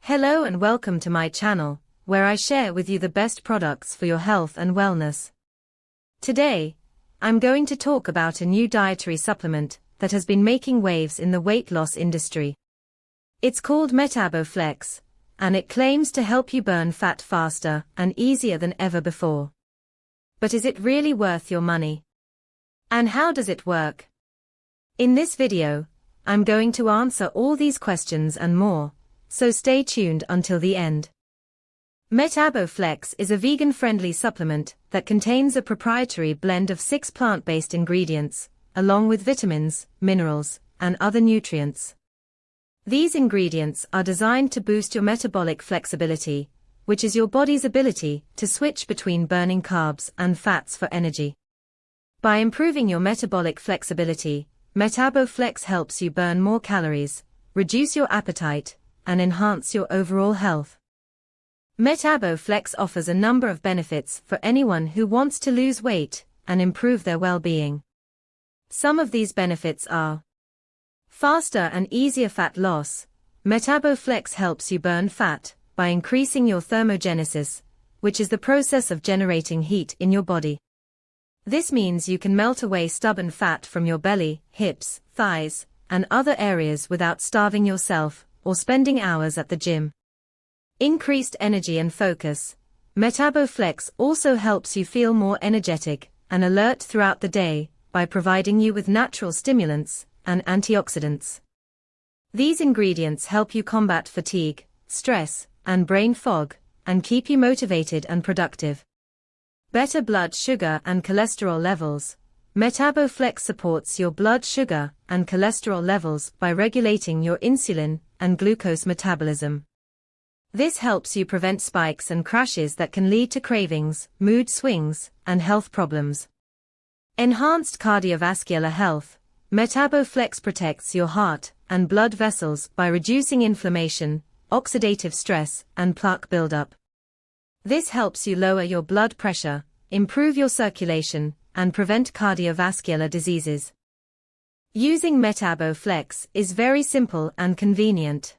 Hello and welcome to my channel, where I share with you the best products for your health and wellness. Today, I'm going to talk about a new dietary supplement that has been making waves in the weight loss industry. It's called Metabo Flex, and it claims to help you burn fat faster and easier than ever before. But is it really worth your money? And how does it work? In this video, I'm going to answer all these questions and more, so stay tuned until the end. Metabo Flex is a vegan-friendly supplement that contains a proprietary blend of 6 plant-based ingredients, along with vitamins, minerals, and other nutrients. These ingredients are designed to boost your metabolic flexibility, which is your body's ability to switch between burning carbs and fats for energy. By improving your metabolic flexibility, Metabo Flex helps you burn more calories, reduce your appetite, and enhance your overall health. Metabo Flex offers a number of benefits for anyone who wants to lose weight and improve their well-being. Some of these benefits are faster and easier fat loss. Metabo Flex helps you burn fat by increasing your thermogenesis, which is the process of generating heat in your body. This means you can melt away stubborn fat from your belly, hips, thighs, and other areas without starving yourself or spending hours at the gym. Increased energy and focus. Metabo Flex also helps you feel more energetic and alert throughout the day by providing you with natural stimulants and antioxidants. These ingredients help you combat fatigue, stress, and brain fog, and keep you motivated and productive. Better blood sugar and cholesterol levels. Metabo Flex supports your blood sugar and cholesterol levels by regulating your insulin and glucose metabolism. This helps you prevent spikes and crashes that can lead to cravings, mood swings, and health problems. Enhanced cardiovascular health. Metabo Flex protects your heart and blood vessels by reducing inflammation, oxidative stress, and plaque buildup. This helps you lower your blood pressure, improve your circulation, and prevent cardiovascular diseases. Using Metabo Flex is very simple and convenient.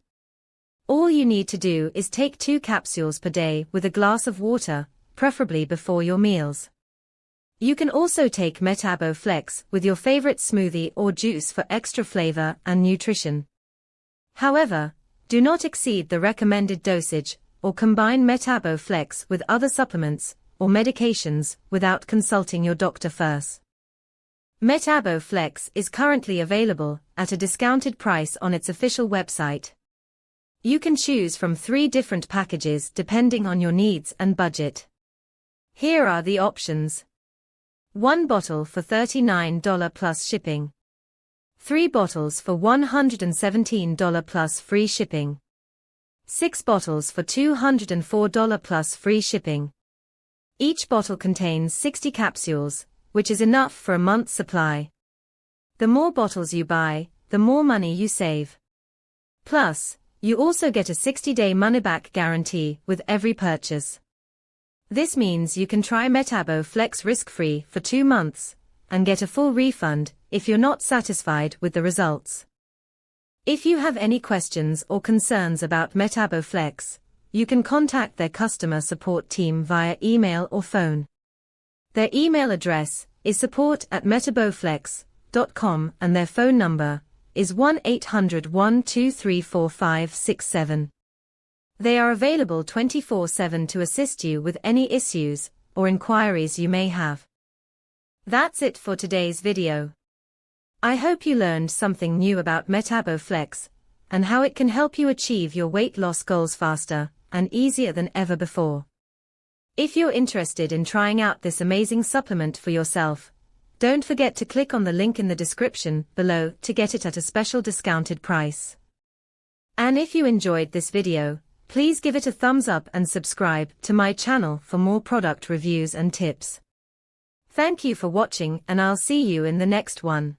All you need to do is take 2 capsules per day with a glass of water, preferably before your meals. You can also take Metabo Flex with your favorite smoothie or juice for extra flavor and nutrition. However, do not exceed the recommended dosage or combine Metabo Flex with other supplements or medications without consulting your doctor first. Metabo Flex is currently available at a discounted price on its official website. You can choose from 3 different packages depending on your needs and budget. Here are the options. 1 bottle for $39 plus shipping. 3 bottles for $117 plus free shipping. 6 bottles for $204 plus free shipping. Each bottle contains 60 capsules, which is enough for a month's supply. The more bottles you buy, the more money you save. Plus, you also get a 60-day money-back guarantee with every purchase. This means you can try Metabo Flex risk-free for 2 months and get a full refund if you're not satisfied with the results. If you have any questions or concerns about Metabo Flex, you can contact their customer support team via email or phone. Their email address is support@metaboflex.com and their phone number is 1-800-123-4567. They are available 24/7 to assist you with any issues or inquiries you may have. That's it for today's video. I hope you learned something new about Metabo Flex and how it can help you achieve your weight loss goals faster and easier than ever before. If you're interested in trying out this amazing supplement for yourself, don't forget to click on the link in the description below to get it at a special discounted price. And if you enjoyed this video, please give it a thumbs up and subscribe to my channel for more product reviews and tips. Thank you for watching and I'll see you in the next one.